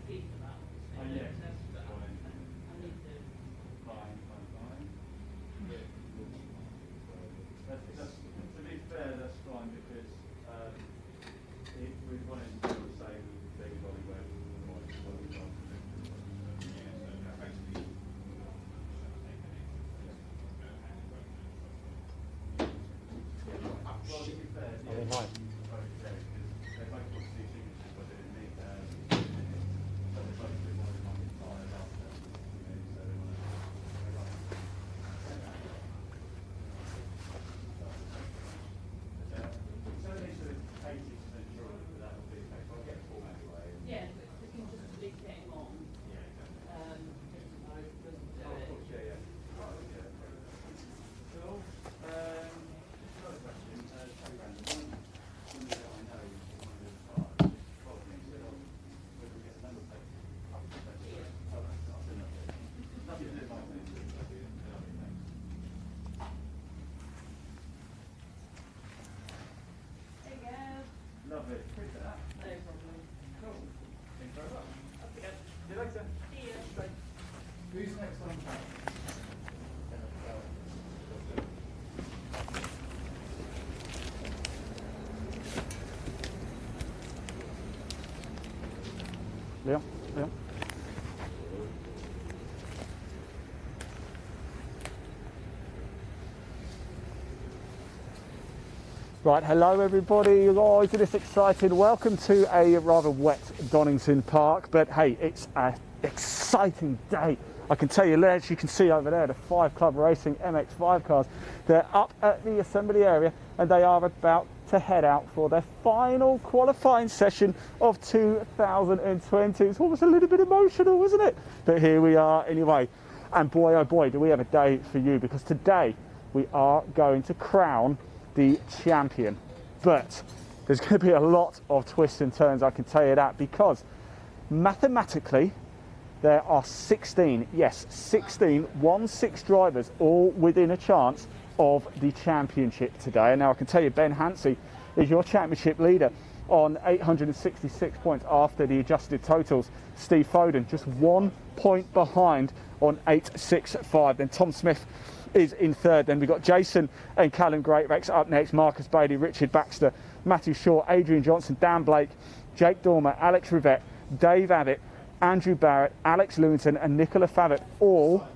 Oh, yeah. Fine. To be fair, that's fine because we want to do the same thing body weight. Well, to be fair, Lovely. Appreciate that. No problem. Cool. Thank you very much. See you later. See you. Who's next on track? Leon. Right, hello everybody, you guys, it is exciting. Welcome to a rather wet Donington Park, but hey, it's an exciting day. I can tell you, as you can see over there, the 5 Club Racing MX5 cars, they're up at the assembly area and they are about to head out for their final qualifying session of 2020. It's almost a little bit emotional, isn't it? But here we are anyway. And boy, oh boy, do we have a day for you, because today we are going to crown the champion. But there's going to be a lot of twists and turns, I can tell you that, because mathematically there are 16 1-6 drivers all within a chance of the championship today. And now I can tell you, Ben Hansey is your championship leader on 866 points after the adjusted totals. Steve Foden just 1 point behind on 865. Then Tom Smith is in third. Then we've got Jason and Callum Greatrex up next, Marcus Bailey, Richard Baxter, Matthew Shaw, Adrian Johnson, Dan Blake, Jake Dormer, Alex Rivette, Dave Abbott, Andrew Barrett, Alex Lewington and Nicola Favett all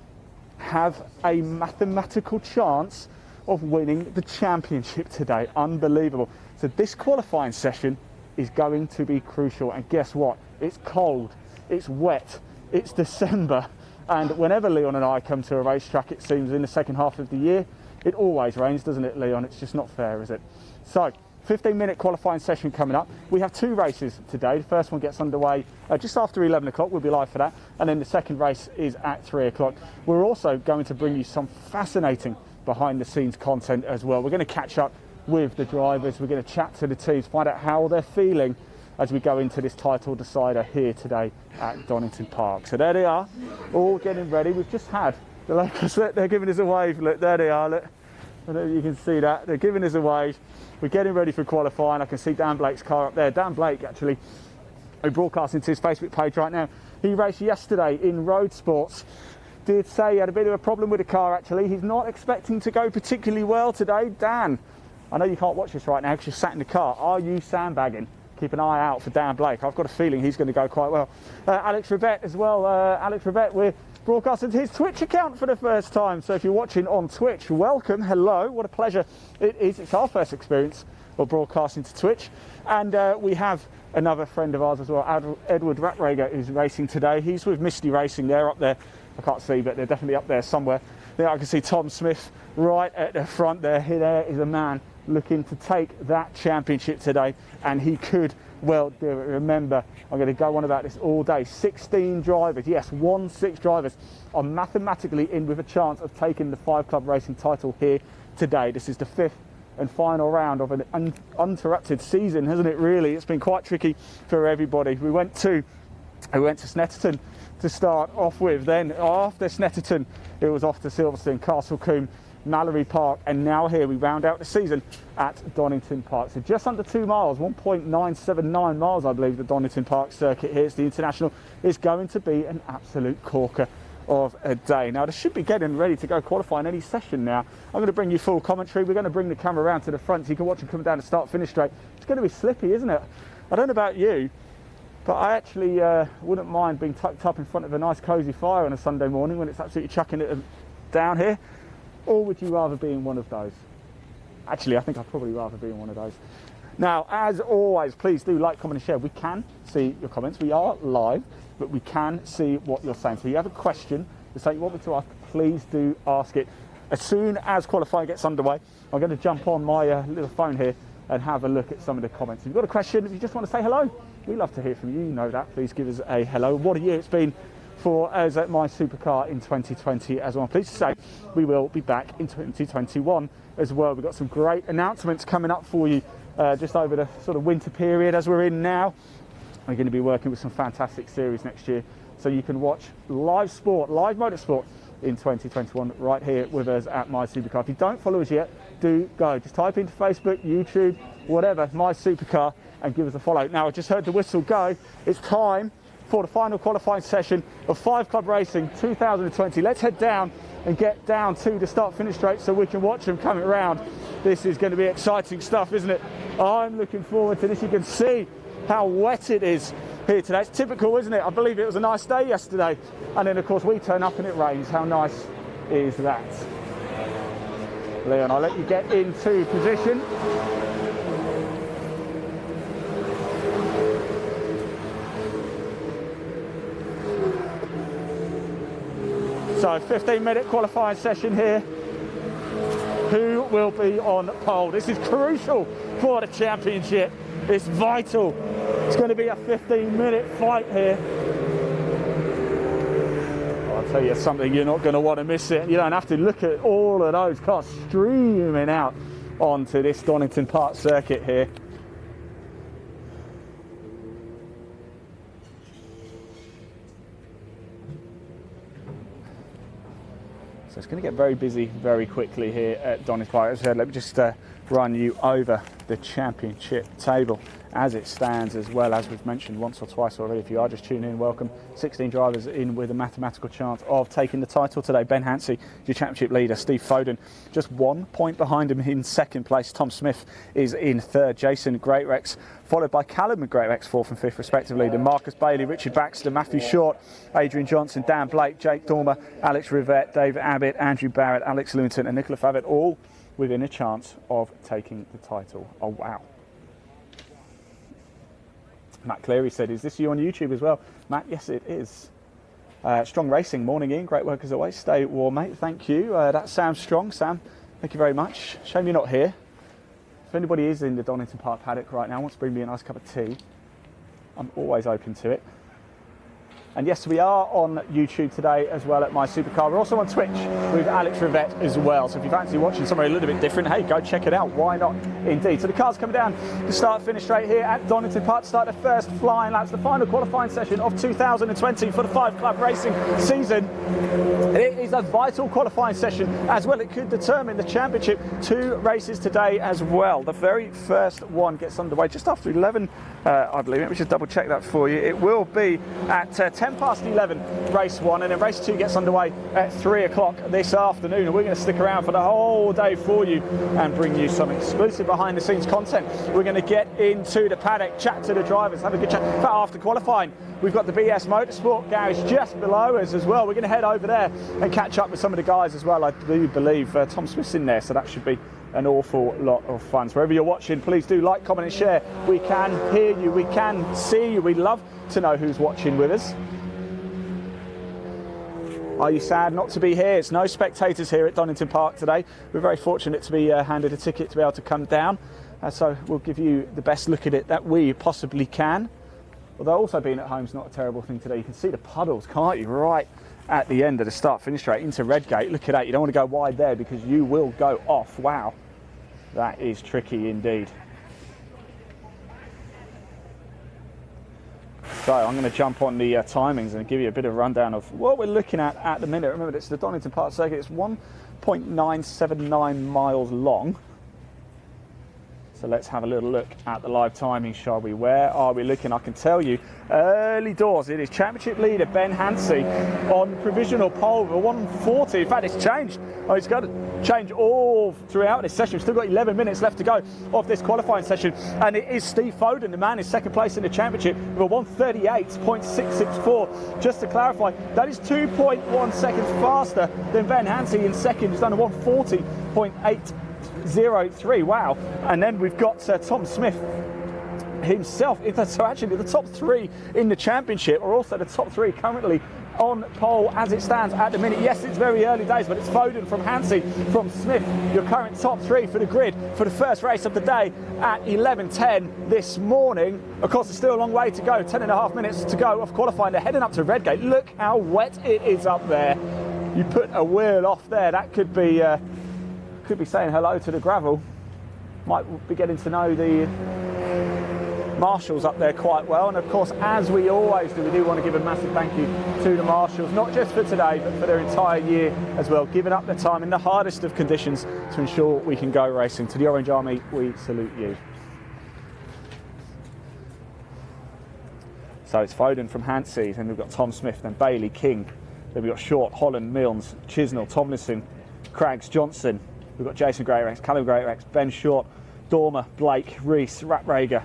have a mathematical chance of winning the championship today. Unbelievable. So this qualifying session is going to be crucial, and guess what? It's cold, it's wet, it's December. And whenever Leon and I come to a racetrack, it seems in the second half of the year, it always rains, doesn't it, Leon? It's just not fair, is it? So, 15-minute qualifying session coming up. We have 2 races today. The first one gets underway just after 11 o'clock. We'll be live for that. And then the second race is at 3 o'clock. We're also going to bring you some fascinating behind-the-scenes content as well. We're going to catch up with the drivers. We're going to chat to the teams, find out how they're feeling as we go into this title decider here today at Donington Park. So there they are, all getting ready. We've just had the locals, they're giving us a wave. Look, there they are. Look, I don't know if you can see that. They're giving us a wave. We're getting ready for qualifying. I can see Dan Blake's car up there. Dan Blake, actually, who broadcasting to his Facebook page right now. He raced yesterday in Road Sports. Did say he had a bit of a problem with the car, actually. He's not expecting to go particularly well today. Dan, I know you can't watch this right now because you're sat in the car. Are you sandbagging? Keep an eye out for Dan Blake. I've got a feeling he's going to go quite well. Alex Rivette as well. Alex Rivette, we're broadcasting to his Twitch account for the first time. So if you're watching on Twitch, welcome, hello. What a pleasure it is. It's our first experience of broadcasting to Twitch. And we have another friend of ours as well, Edward Ratrager, who's racing today. He's with Misty Racing. They're up there. I can't see, but they're definitely up there somewhere. There I can see Tom Smith right at the front there. There is a man looking to take that championship today, and he could well do it. Remember, I'm going to go on about this all day. 16 drivers, yes, 1-6 drivers are mathematically in with a chance of taking the 5 Club Racing title here today. This is the 5th and final round of an uninterrupted season, hasn't it really? It's been quite tricky for everybody. We went to Snetterton to start off with. Then after Snetterton, it was off to Silverstone, Castle Combe, Mallory Park, and now here we round out the season at Donington Park. So just under 2 miles, 1.979 miles, I believe, the Donington Park circuit here. It's the International. Is going to be an absolute corker of a day. Now, this should be getting ready to go qualifying any session now. I'm going to bring you full commentary. We're going to bring the camera around to the front so you can watch them come down the start-finish straight. It's going to be slippy, isn't it? I don't know about you, but I actually wouldn't mind being tucked up in front of a nice cosy fire on a Sunday morning when it's absolutely chucking it down here. Or would you rather be in one of those? Actually, I think I'd probably rather be in one of those. Now, as always, please do like, comment and share. We can see your comments. We are live, but we can see what you're saying. So if you have a question, there's something you want me to ask, please do ask it. As soon as qualifying gets underway, I'm going to jump on my little phone here and have a look at some of the comments. If you've got a question, if you just want to say hello, we love to hear from you. You know that. Please give us a hello. What a year it's been for us at My Supercar in 2020 as well. I'm pleased to say we will be back in 2021 as well. We've got some great announcements coming up for you just over the sort of winter period as we're in now. We're going to be working with some fantastic series next year, so you can watch live sport, live motorsport in 2021 right here with us at My Supercar. If you don't follow us yet, do go. Just type into Facebook, YouTube, whatever, My Supercar, and give us a follow. Now, I just heard the whistle go. It's time for the final qualifying session of 5 Club Racing 2020. Let's head down and get down to the start-finish straight so we can watch them coming around. This is going to be exciting stuff, isn't it? I'm looking forward to this. You can see how wet it is here today. It's typical, isn't it? I believe it was a nice day yesterday, and then of course we turn up and it rains. How nice is that? Leon, I'll let you get into position. So 15-minute qualifying session here. Who will be on pole? This is crucial for the championship. It's vital. It's going to be a 15-minute fight here. I'll tell you something, you're not going to want to miss it. You don't have to look at all of those cars streaming out onto this Donington Park circuit here. So it's going to get very busy very quickly here at Donington Park. As I said, let me just run you over the championship table as it stands, as well as we've mentioned once or twice already. If you are just tuning in, welcome. 16 drivers in with a mathematical chance of taking the title today. Ben Hansey, your championship leader. Steve Foden just 1 point behind him in second place. Tom Smith is in third. Jason Greatrex, followed by Callum Greatrex, fourth and fifth respectively. Then Marcus Bailey, Richard Baxter, Matthew Short, Adrian Johnson, Dan Blake, Jake Dormer, Alex Rivette, David Abbott, Andrew Barrett, Alex Lewington and Nicola Favett, all within a chance of taking the title. Oh wow. Matt Cleary said, is this you on YouTube as well? Matt, yes it is. Strong Racing, morning Ian, great work as always. Stay warm, mate, thank you. That's Sam Strong. Sam, thank you very much. Shame you're not here. If anybody is in the Donington Park paddock right now, wants to bring me a nice cup of tea, I'm always open to it. And yes, we are on YouTube today as well at My Supercar. We're also on Twitch with Alex Rivette as well. So if you fancy watching somewhere a little bit different, hey, go check it out. Why not? Indeed. So the car's coming down to start finish straight here at Donington Park to start the first flying laps, the final qualifying session of 2020 for the 5 Club Racing season. It is a vital qualifying session as well. It could determine the championship. 2 races today as well. The very first one gets underway just after 11, I believe. Let me just double check that for you. It will be at 10 past 11, race 1, and then race 2 gets underway at 3 o'clock this afternoon, and we're going to stick around for the whole day for you and bring you some exclusive behind the scenes content. We're going to get into the paddock, chat to the drivers, have a good chat. In fact, after qualifying, we've got the BS Motorsport garage just below us as well. We're going to head over there and catch up with some of the guys as well. I do believe Tom Smith's in there, so that should be an awful lot of fun. So wherever you're watching, please do like, comment and share. We can hear you, we can see you. We'd love to know who's watching with us. Are you sad not to be here? It's no spectators here at Donington Park today. We're very fortunate to be handed a ticket to be able to come down. So we'll give you the best look at it that we possibly can. Although also being at home is not a terrible thing today. You can see the puddles, can't you? Right at the end of the start finish straight into Redgate. Look at that. You don't want to go wide there because you will go off. Wow. That is tricky indeed. So I'm going to jump on the timings and give you a bit of a rundown of what we're looking at the minute. Remember, it's the Donington Park circuit. It's 0.979 miles long. So let's have a little look at the live timing, shall we? Where are we looking? I can tell you, early doors, it is championship leader Ben Hansey on provisional pole with a 140. In fact, it's changed. Oh, it's got to change all throughout this session. We've still got 11 minutes left to go of this qualifying session. And it is Steve Foden, the man in second place in the championship, with a 138.664. Just to clarify, that is 2.1 seconds faster than Ben Hansey in second, who's done a 140.803. Wow. And then we've got Tom Smith himself. So actually the top three in the championship are also the top three currently on pole as it stands at the minute. Yes, it's very early days, but it's Foden from Hansey from Smith, your current top three for the grid for the first race of the day at 11:10 this morning. Of course, there's still a long way to go, 10.5 minutes to go of qualifying. They're heading up to Redgate. Look how wet it is up there. You put a wheel off there, that could be saying hello to the gravel. Might be getting to know the marshals up there quite well. And of course, as we always do, we do want to give a massive thank you to the marshals, not just for today, but for their entire year as well, giving up their time in the hardest of conditions to ensure we can go racing. To the Orange Army, we salute you. So it's Foden from Hansey, then we've got Tom Smith, then Bailey, King, then we've got Short, Holland, Milnes, Chisnell, Tomlinson, Craggs, Johnson. We've got Jason Greatorex, Callum Greatorex, Ben Short, Dormer, Blake, Rees, Raprager,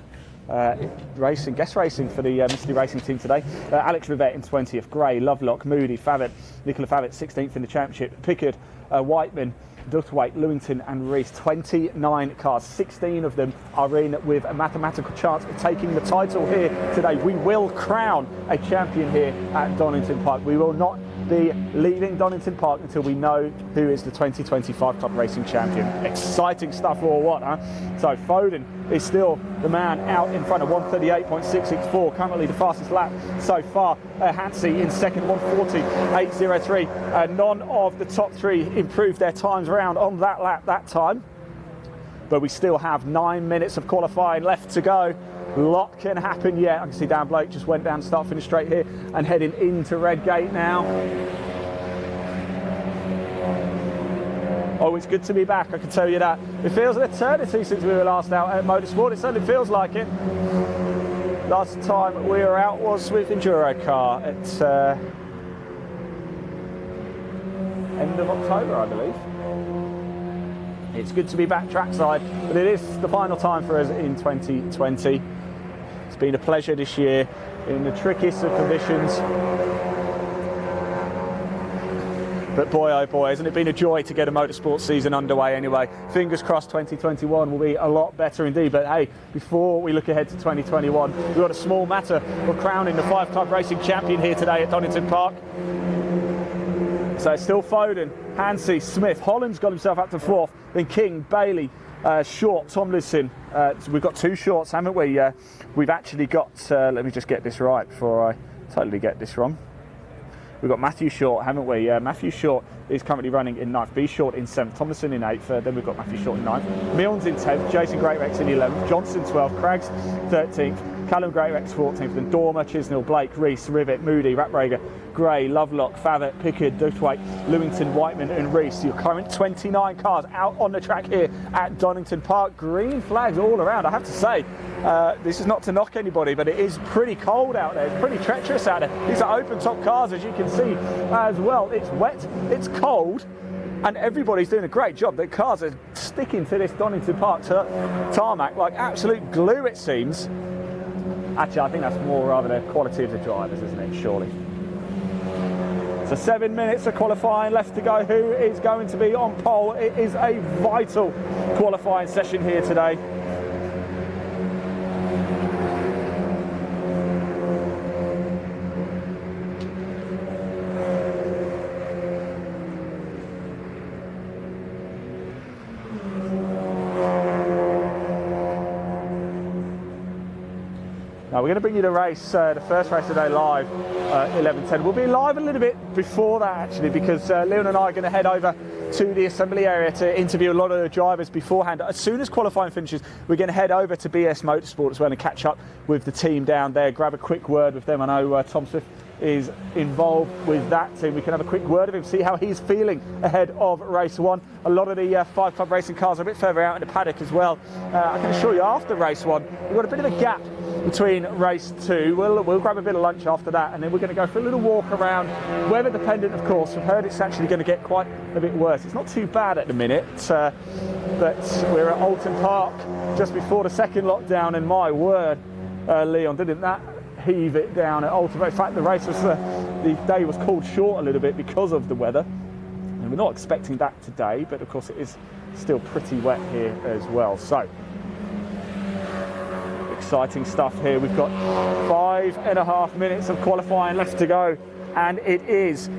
guest racing for the Mystery Racing team today. Alex Rivette in 20th, Gray, Lovelock, Moody, Favett, Nicola Favett 16th in the championship, Pickard, Whiteman, Dutwaite, Lewington and Rees. 29 cars, 16 of them are in with a mathematical chance of taking the title here today. We will crown a champion here at Donington Park. We will not be leaving Donington Park until we know who is the 2025 Club Racing Champion. Exciting stuff or what, huh? So Foden is still the man out in front of 138.664, currently the fastest lap so far. Hansey in second, 140.803. None of the top three improved their times around on that lap that time. But we still have 9 minutes of qualifying left to go. A lot can happen yet. I can see Dan Blake just went down to start finish straight here and heading into Redgate now. Oh, it's good to be back, I can tell you that. It feels an eternity since we were last out at Motorsport. It certainly feels like it. Last time we were out was with Enduro Car at end of October, I believe. It's good to be back trackside, but it is the final time for us in 2020. It's been a pleasure this year in the trickiest of conditions. But boy, oh boy, hasn't it been a joy to get a motorsport season underway anyway. Fingers crossed 2021 will be a lot better indeed. But hey, before we look ahead to 2021, we've got a small matter of crowning the 5 Club Racing Champion here today at Donington Park. So it's still Foden, Hansey, Smith. Holland's got himself up to 4th. Then King, Bailey, Short, Tomlinson. So we've got 2 shorts, haven't we? We've actually got, let me just get this right before I totally get this wrong. We've got Matthew Short, haven't we? Matthew Short is currently running in 9th. B Short in 7th. Tomlinson in 8th. Then we've got Matthew Short in 9th. Milnes in 10th. Jason Greatorex in 11th. Johnson 12th. Craggs 13th. Callum Greatorex 14th. Then Dormer, Chisnell, Blake, Rees, Rivett, Moody, Raprager, Gray, Lovelock, Favett, Pickard, Dutwaite, Lewington, Whiteman and Rees. Your current 29 cars out on the track here at Donington Park. Green flags all around. I have to say, this is not to knock anybody, but it is pretty cold out there. It's pretty treacherous out there. These are open top cars, as you can see as well. It's wet, it's cold, and everybody's doing a great job. The cars are sticking to this Donington Park tarmac like absolute glue, it seems. Actually, I think that's more rather the quality of the drivers, isn't it, surely? So 7 minutes of qualifying left to go. Who is going to be on pole? It is a vital qualifying session here today. Now we're going to bring you the race, the first race of the day live, 11:10. We'll be live a little bit before that actually, because Leon and I are going to head over to the assembly area to interview a lot of the drivers beforehand. As soon as qualifying finishes, we're going to head over to BS Motorsport as well and catch up with the team down there, grab a quick word with them. I know Tom Swift is involved with that team. We can have a quick word of him, see how he's feeling ahead of race 1. A lot of the 5 Club racing cars are a bit further out in the paddock as well. I can assure you, after race 1, we've got a bit of a gap between race 2. We'll grab a bit of lunch after that, and then we're going to go for a little walk around. Weather dependent, of course. We've heard it's actually going to get quite a bit worse. It's not too bad at the minute, but we're at Alton Park just before the second lockdown, and my word, Leon, didn't that heave it down at Alton Park. In fact, the day was called short a little bit because of the weather, and we're not expecting that today, but of course it is still pretty wet here as well. So exciting stuff here. We've got 5.5 minutes of qualifying left to go, and it is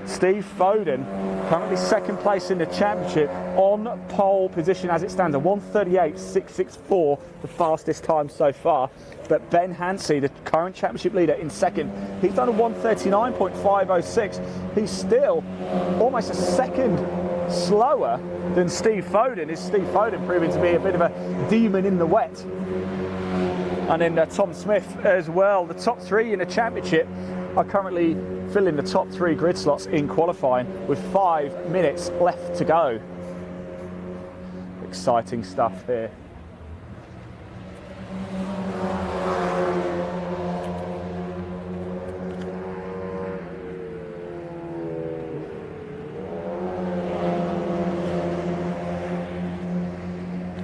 Steve Foden, currently second place in the championship, on pole position as it stands, a 1:38.664, the fastest time so far. But Ben Hansey, the current championship leader, in second. He's done a 1:39.506. He's still almost a second slower than Steve Foden. Is Steve Foden proving to be a bit of a demon in the wet? And then Tom Smith as well. The top 3 in the championship are currently filling the top 3 grid slots in qualifying with 5 minutes left to go. Exciting stuff here.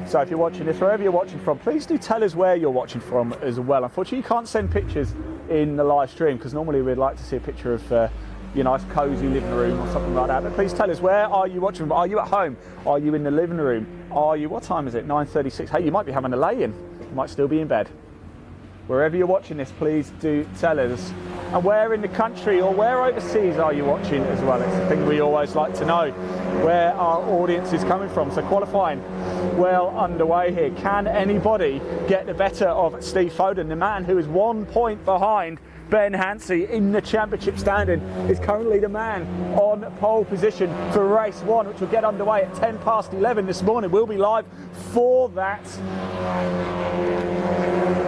So if you're watching this, wherever you're watching from, please do tell us where you're watching from as well. Unfortunately, you can't send pictures in the live stream because normally we'd like to see a picture of your nice cosy living room or something like that. But please tell us, where are you watching from? Are you at home? Are you in the living room? Are you, what time is it? 9:36. Hey, you might be having a lay-in. You might still be in bed. Wherever you're watching this, please do tell us. And where in the country or where overseas are you watching as well? It's the thing we always like to know, where our audience is coming from. So qualifying well underway here. Can anybody get the better of Steve Foden? The man who is 1 point behind Ben Hansey in the championship standing is currently the man on pole position for race 1, which will get underway at 11:10 this morning. We'll be live for that.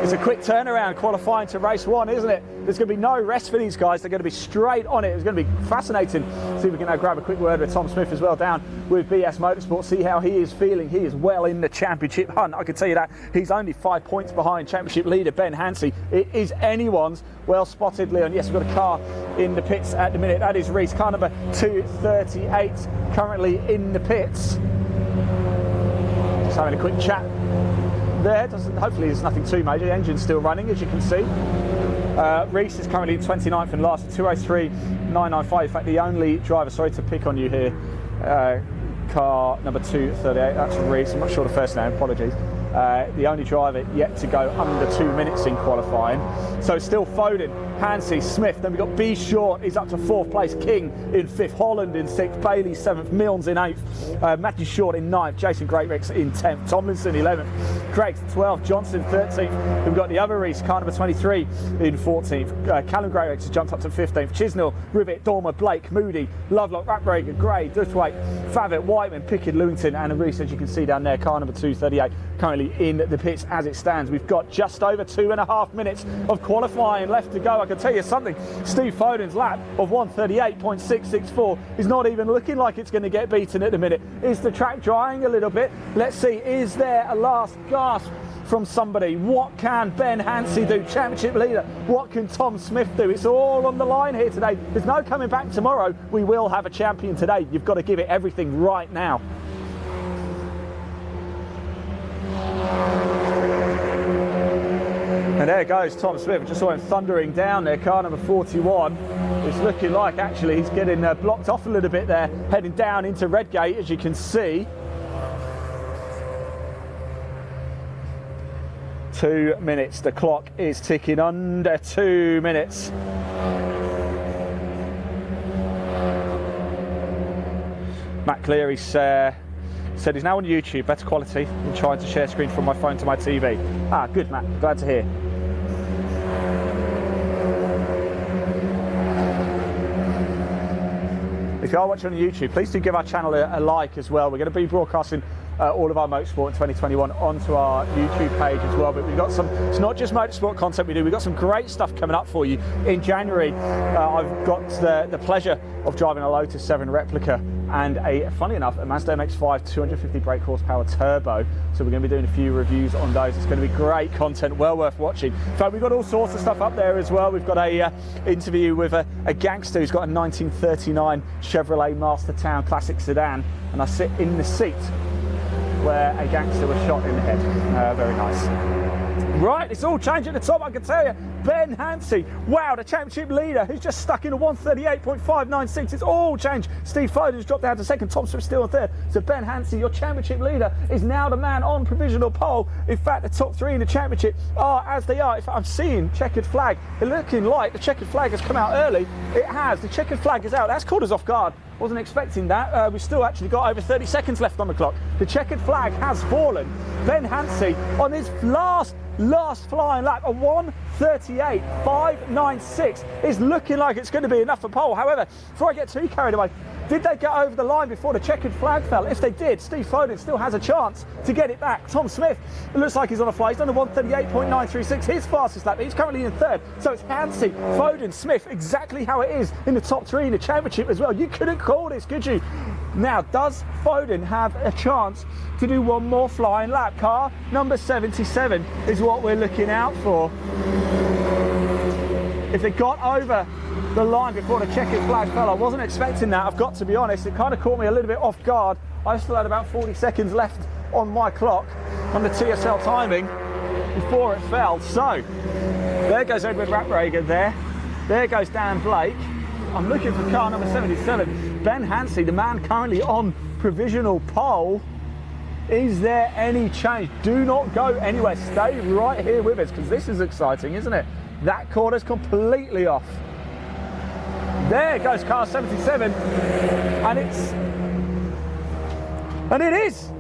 It's a quick turnaround qualifying to race 1, isn't it? There's going to be no rest for these guys. They're going to be straight on it. It's going to be fascinating. See if we can now grab a quick word with Tom Smith as well down with BS Motorsport. See how he is feeling. He is well in the championship hunt. I can tell you that. He's only 5 points behind championship leader Ben Hansey. It is anyone's. Well spotted, Leon. Yes, we've got a car in the pits at the minute. That is Reese, car number 238, currently in the pits. Just having a quick chat there. Hopefully there's nothing too major. The engine's still running, as you can see. Reese is currently 29th and last, 2:03.995. In fact, the only driver, sorry to pick on you here, car number 238, that's Reese. I'm not sure the first name, apologies. The only driver yet to go under 2 minutes in qualifying. So it's still Foden, Hansey, Smith. Then we've got B Short, he's up to 4th place. King in 5th, Holland in 6th, Bailey 7th, Milnes in 8th, Matthew Short in 9th, Jason Greatrix in 10th, Tomlinson 11th, Craig 12th, Johnson 13th. We've got the other Reese, car number 23 in 14th. Callum Greatrix has jumped up to 15th. Chisnell, Rivet, Dormer, Blake, Moody, Lovelock, Ratbreaker, Gray, Duthwaite, Favett, Whiteman, Pickard, Lewington, and a Reese, as you can see down there, car number 238, currently in the pits as it stands. We've got just over 2.5 minutes of qualifying left to go. I can tell you something, Steve Foden's lap of 1:38.664 is not even looking like it's going to get beaten at the minute. Is the track drying a little bit? Let's see, is there a last gasp from somebody? What can Ben Hansey do, championship leader? What can Tom Smith do? It's all on the line here today. There's no coming back tomorrow. We will have a champion today. You've got to give it everything right now. And there goes Tom Smith. Just saw him thundering down there. Car number 41. It's looking like actually he's getting blocked off a little bit there, heading down into Redgate, as you can see. 2 minutes. The clock is ticking, under 2 minutes. Matt Cleary said he's now on YouTube, better quality than trying to share screen from my phone to my TV. Ah, good, Matt. Glad to hear. If you are watching on YouTube, please do give our channel a like as well. We're going to be broadcasting all of our motorsport in 2021 onto our YouTube page as well. But we've got some, it's not just motorsport content we do, we've got some great stuff coming up for you. In January, I've got the pleasure of driving a Lotus 7 replica and funny enough, a Mazda MX-5 250 brake horsepower turbo. So we're going to be doing a few reviews on those. It's going to be great content, well worth watching. In fact, we've got all sorts of stuff up there as well. We've got a interview with a gangster who's got a 1939 Chevrolet Mastertown classic sedan, and I sit in the seat where a gangster was shot in the head. Very nice. Right, it's all changed at the top, I can tell you. Ben Hansey, wow, the championship leader, who's just stuck in a 138.596. It's all changed. Steve Foden's dropped down to second, Tom Swift still on third. So Ben Hansey, your championship leader, is now the man on provisional pole. In fact, the top three in the championship are as they are. If I'm seeing checkered flag, it's looking like the checkered flag has come out early. It has, the checkered flag is out. That's caught us off guard. Wasn't expecting that. We've still actually got over 30 seconds left on the clock. The checkered flag has fallen. Ben Hansey on his last flying lap, a 138.596 is looking like it's going to be enough for pole. However, before I get too carried away, did they get over the line before the checkered flag fell? If they did, Steve Foden still has a chance to get it back. Tom Smith, it looks like he's on a fly. He's done a 138.936, his fastest lap. He's currently in third. So it's Hansey, Foden, Smith, exactly how it is in the top three in the championship as well. You couldn't call this, could you? Now, does Foden have a chance to do one more flying lap? Car number 77 is what we're looking out for. If they got over the line before the checkered flag fell, I wasn't expecting that, I've got to be honest. It kind of caught me a little bit off guard. I still had about 40 seconds left on my clock on the TSL timing before it fell. So, there goes Edward Ratbrager there. There goes Dan Blake. I'm looking for car number 77. Ben Hansey, the man currently on provisional pole. Is there any change? Do not go anywhere. Stay right here with us, because this is exciting, isn't it? That quarter's completely off. There goes car 77, and it is.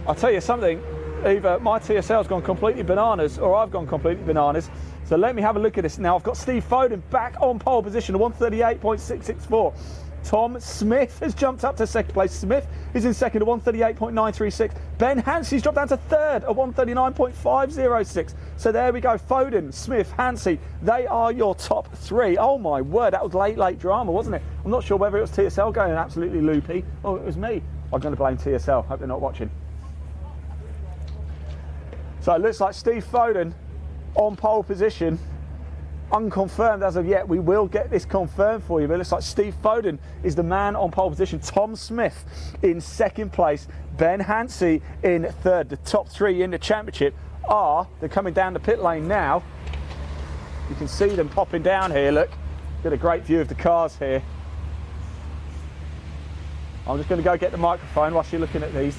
I'll tell you something, either my TSL's gone completely bananas or I've gone completely bananas. So let me have a look at this now. I've got Steve Foden back on pole position, a 138.664. Tom Smith has jumped up to second place. Smith is in second, a 138.936. Ben Hansey's dropped down to third, a 139.506. So there we go. Foden, Smith, Hansey, they are your top three. Oh my word, that was late drama, wasn't it? I'm not sure whether it was TSL going absolutely loopy or it was me. I'm going to blame TSL. Hope they're not watching. So it looks like Steve Foden on pole position. Unconfirmed as of yet. We will get this confirmed for you, but it looks like Steve Foden is the man on pole position. Tom Smith in second place, Ben Hansey in third. The top three in the championship they're coming down the pit lane now. You can see them popping down here, look. Get a great view of the cars here. I'm just going to go get the microphone whilst you're looking at these.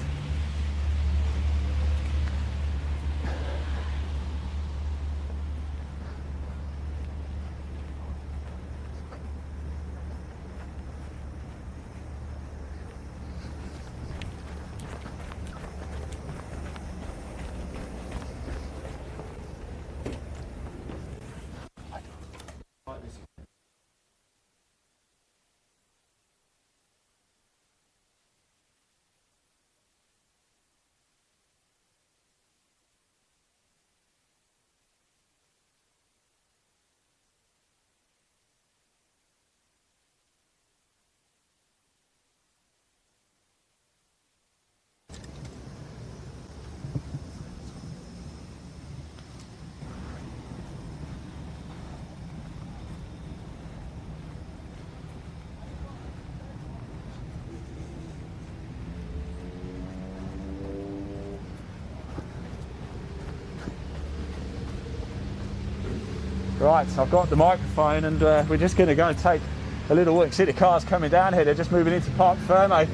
Right, so I've got the microphone and we're just going to go and take a little look. See the cars coming down here, they're just moving into Parc Ferme. I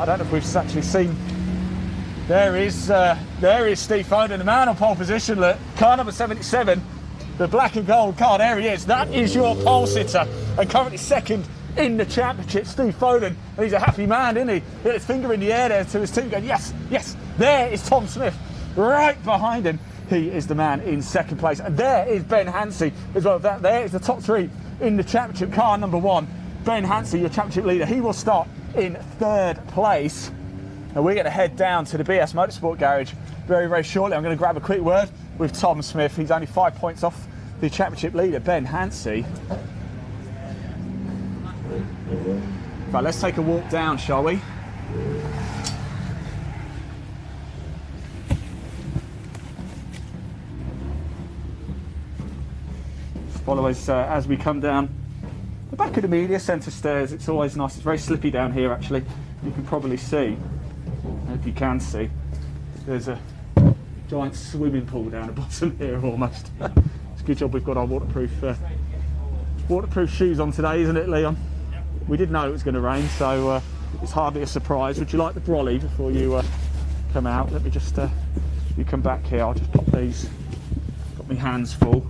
don't know if we've actually seen. There is Steve Foden, the man on pole position. Look, car number 77, the black and gold car, there he is. That is your pole sitter and currently second in the championship, Steve Foden. And he's a happy man, isn't he? He had his finger in the air there to his team going, yes, yes. There is Tom Smith right behind him. He is the man in second place. And there is Ben Hansey as well. There is the top three in the championship. Car number one, Ben Hansey, your championship leader. He will start in 3rd place. And we're going to head down to the BS Motorsport Garage very, very shortly. I'm going to grab a quick word with Tom Smith. He's only 5 points off the championship leader, Ben Hansey. Right, let's take a walk down, shall we? Follow us as we come down the back of the media centre stairs. It's always nice. It's very slippy down here, actually. You can probably see, if you can see, there's a giant swimming pool down the bottom here almost. It's a good job we've got our waterproof shoes on today, isn't it, Leon? We did know it was going to rain, so it's hardly a surprise. Would you like the brolly before you come out? Let me just, you come back here, I'll just pop these, got my hands full.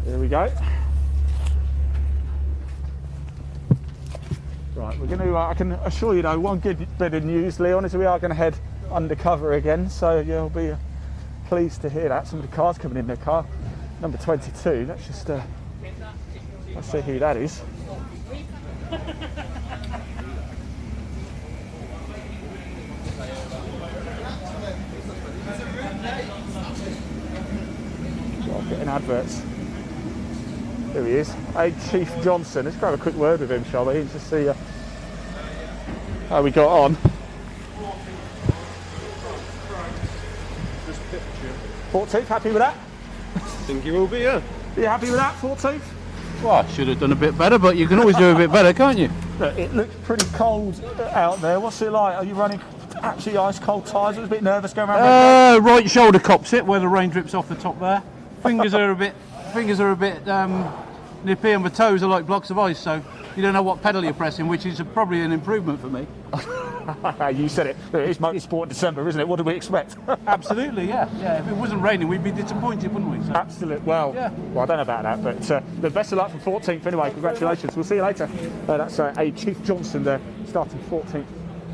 There we go. Right, we're going to, I can assure you though, one good bit of news, Leon, is we are going to head undercover again, so you'll be pleased to hear that. Some of the cars coming in their car. Number 22, let's just, let's see who that is. Getting adverts. There he is. Hey, Chief Johnson. Let's grab a quick word with him, shall we? And just see how we got on. 14th, happy with that? I think you will be, yeah. Are you happy with that, 14th? Well, I should have done a bit better, but you can always do a bit better, can't you? Look, it looks pretty cold out there. What's it like? Are you running actually ice cold tyres? I was a bit nervous going around. Right shoulder cops it, where the rain drips off the top there. Fingers are a bit nippy, and my toes are like blocks of ice, so you don't know what pedal you're pressing, which is probably an improvement for me. You said it. It's motorsport in December, isn't it? What do we expect? Absolutely, yeah. If it wasn't raining, we'd be disappointed, wouldn't we? So. Absolutely. Well, yeah. Well, I don't know about that, but the best of luck for 14th anyway. Congratulations. We'll see you later. That's a Chief Johnson there, starting 14th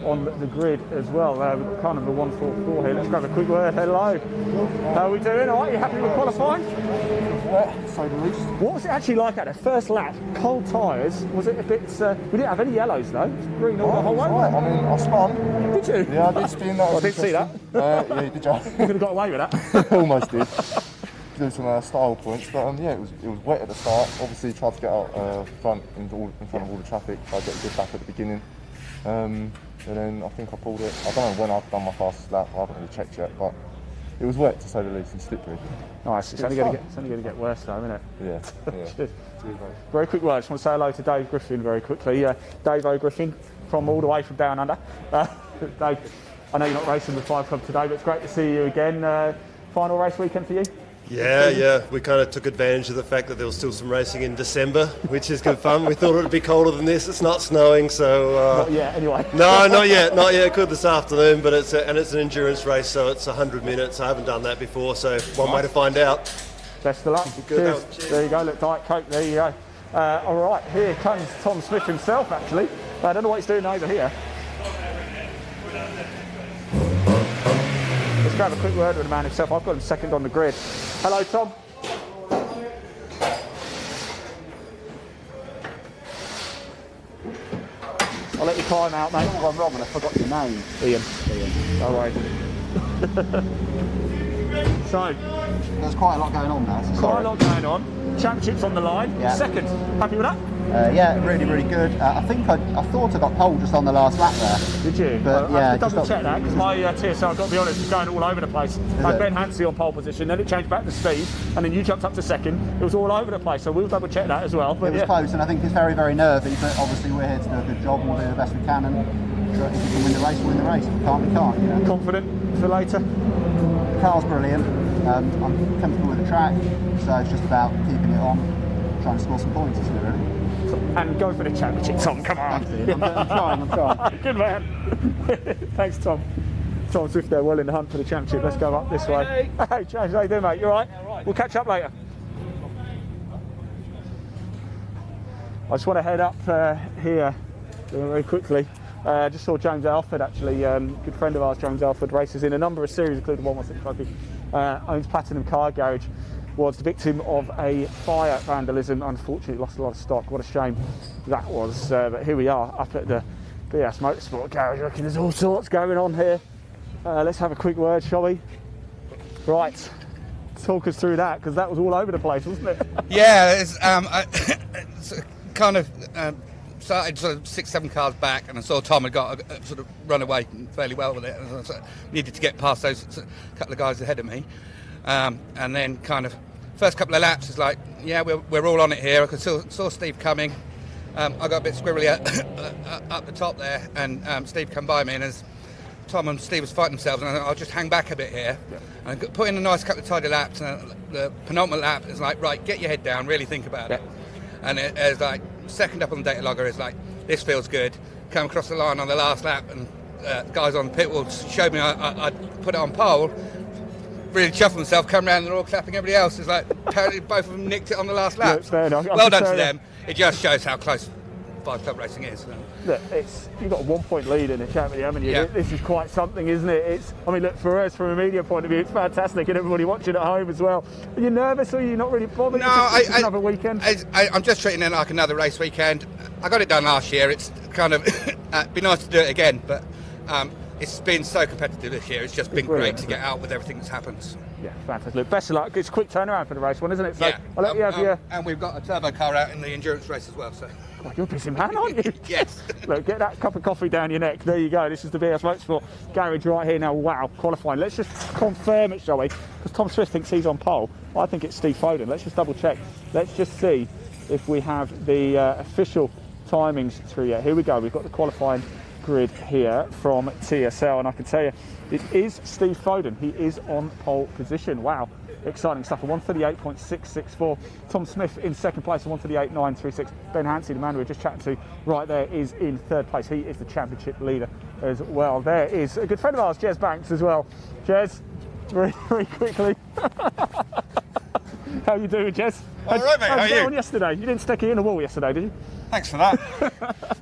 on the grid as well. We've got car number 144 here. Let's grab a quick word. Hello. How are we doing? All right, you happy with qualifying? Yeah, so the least. What was it actually like at the first lap? Cold tyres. Was it a bit? We didn't have any yellows though. It was green all the whole way. Right. I mean, I spun. Did you? Yeah, I did spin. That was I did see that. Yeah, you did. You could have got away with that. Almost did. Do some style points, but yeah, it was wet at the start. Obviously, tried to get out front in front of all the traffic. I get a good back at the beginning. And then I think I pulled it. I don't know when I've done my fastest lap. I haven't really checked yet, but it was wet to say the least and slippery. Nice. It's only going to get worse though, isn't it? Yeah. Cheers. Very quick word. I just want to say hello to Dave Griffin very quickly. Dave O'Griffin from all the way from down under. Dave, I know you're not racing with 5 Club today, but it's great to see you again. Final race weekend for you? Yeah, we kind of took advantage of the fact that there was still some racing in December, which is good fun. We thought it would be colder than this. It's not snowing, so... Not yet, anyway. No, not yet. Good this afternoon, but it's an endurance race, so it's 100 minutes. I haven't done that before, so one way to find out. Best of luck. Cheers. There you go, look, Diet Coke, there you go. All right, here comes Tom Smith himself, actually. I don't know what he's doing over here. Let's grab a quick word with the man himself. I've got him second on the grid. Hello, Tom. I'll let you climb out, mate. Oh, I'm wrong and I forgot your name. Ian. No worries. So, There's quite a lot going on now. So quite a lot going on. Championships on the line. Yeah. Second. Happy with that? yeah, really, really good. I thought I got pole just on the last lap there. Did you? But, I yeah, have to just double check that because my TSR, I've got to be honest, is going all over the place. I had Ben Hansey on pole position, then it changed back to Steve, and then you jumped up to second. It was all over the place, so we'll double check that as well. But It was close, and I think it's very, very nervy, but obviously we're here to do a good job and we'll do the best we can, and if we can win the race, we'll win the race. If we can't, we can't, you know. Confident for later? The car's brilliant. I'm comfortable with the track, so it's just about keeping it on, trying to score some points, isn't it, really? And go for the championship, Tom, come on. I'm trying. Good man. Thanks, Tom. Tom Swift there, well in the hunt for the championship. Let's go up this way. Hey, James, how you doing, mate? You all right? Yeah, right. We'll catch up later. I just want to head up here very quickly. Just saw James Alford, actually, good friend of ours, James Alford, races in a number of series, including 116 Rugby owns Platinum Car Garage, was the victim of a fire vandalism. Unfortunately, lost a lot of stock. What a shame that was. But here we are up at the BS Motorsport Garage. I reckon there's all sorts going on here. Let's have a quick word, shall we? Right, talk us through that, because that was all over the place, wasn't it? Yeah, it's kind of started sort of 6-7 cars back, and I saw Tom had got sort of run away fairly well with it, and I sort of needed to get past those couple of guys ahead of me, and then kind of first couple of laps is like, yeah, we're all on it here. I could saw Steve coming. I got a bit squirrely up the top there, and Steve come by me, and as Tom and Steve was fighting themselves, and I'll just hang back a bit here. Yeah. And I put in a nice couple of tidy laps, and the penultimate lap is like, right, get your head down, really think about it. And it's like, second up on the data logger is like, this feels good. Come across the line on the last lap, and guys on the pit wall showed me I put it on pole. Really chuffed myself, come around and they're all clapping. Everybody else is like, apparently both of them nicked it on the last lap. Well done to them. It just shows how close 5 Club racing is. Look, you've got a 1-point lead in the championship, haven't you? Yeah. This is quite something, isn't it? I mean, look, for us, from a media point of view, it's fantastic, and everybody watching at home as well. Are you nervous, or are you not really bothered? No, it's just another weekend. I'm just treating it like another race weekend. I got it done last year. It's kind of it'd be nice to do it again, but it's been so competitive this year. It's just been great to get out with everything that's happened. Yeah, fantastic. Look, best of luck. It's a quick turnaround for the race one, isn't it? So yeah. I'll let you have your... And we've got a turbo car out in the endurance race as well. So. God, you're a busy man, aren't you? Yes. Look, get that cup of coffee down your neck. There you go. This is the BS Motorsport Garage right here now. Wow, qualifying. Let's just confirm it, shall we? Because Tom Swift thinks he's on pole. I think it's Steve Foden. Let's just double check. Let's just see if we have the official timings through yet. Here we go. We've got the qualifying grid here from TSL, and I can tell you it is Steve Foden. He is on pole position. Wow, exciting stuff. A 138.664. Tom Smith in second place, a 138.936. Ben Hansey, the man we were just chatting to right there, is in third place. He is the championship leader as well. There is a good friend of ours, Jez Banks, as well. Jez, very, very quickly. How you doing, Jez? All right, mate. How are you? On yesterday? You didn't stick it in the wall yesterday, did you? Thanks for that.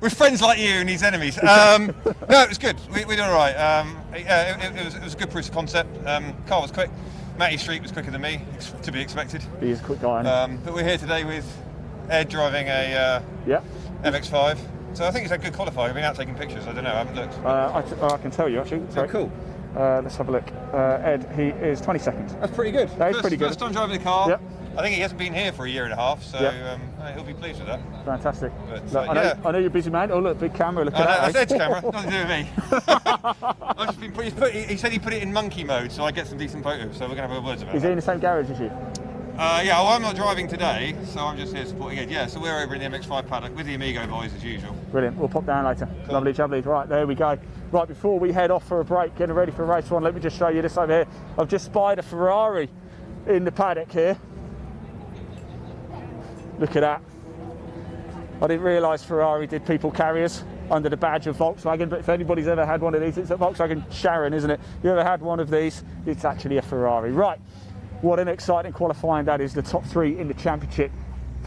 With friends like you and his enemies. No, it was good. We did all right. It was a good proof of concept. Car was quick. Matty Street was quicker than me, to be expected. He is a quick guy. But we're here today with Ed driving a MX-5. So I think he's had good qualifying. I've been out taking pictures. I don't know. I haven't looked. I can tell you actually. Oh, cool. Let's have a look. Ed, he is 22nd. That's pretty good. That is pretty good. First time driving the car. Yep. I think he hasn't been here for a year and a half, so he'll be pleased with that. Fantastic. But, look, I know you're a busy man. Oh look, big camera. Look at that. That's Ed's camera. Nothing to do with me. I've just been he said he put it in monkey mode, so I get some decent photos. So we're going to have words about it. Is he in the same garage as you? Yeah, well, I'm not driving today, so I'm just here supporting Ed. Yeah, so we're over in the MX-5 paddock with the Amigo boys as usual. Brilliant. We'll pop down later. Cool. Lovely, lovely. Right, there we go. Right, before we head off for a break, getting ready for race one, let me just show you this over here. I've just spied a Ferrari in the paddock here. Look at that. I didn't realise Ferrari did people carriers under the badge of Volkswagen, but if anybody's ever had one of these, it's a Volkswagen Sharon, isn't it? If you ever had one of these, it's actually a Ferrari. Right, what an exciting qualifying that is. The top three in the championship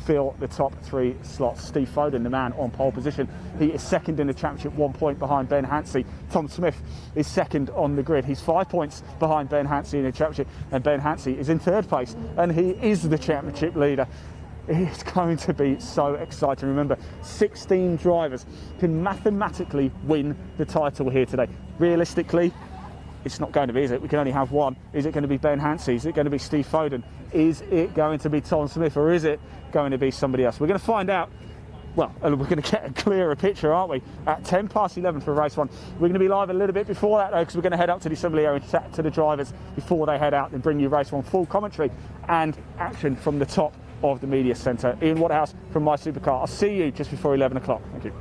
fill the top 3 slots. Steve Foden, the man on pole position. He is second in the championship, 1 point behind Ben Hansey. Tom Smith is second on the grid. He's 5 points behind Ben Hansey in the championship, and Ben Hansey is in third place, and he is the championship leader. It's going to be so exciting. Remember, 16 drivers can mathematically win the title here today. Realistically, it's not going to be, is it? We can only have one. Is it going to be Ben Hansey? Is it going to be Steve Foden? Is it going to be Tom Smith, or is it going to be somebody else? We're going to find out. Well, we're going to get a clearer picture, aren't we? At 11:10 for race one. We're going to be live a little bit before that, though, because we're going to head up to the assembly area and chat to the drivers before they head out and bring you race one full commentary and action from the top of the media centre. Ian Waterhouse from My Supercar. I'll see you just before 11 o'clock. Thank you.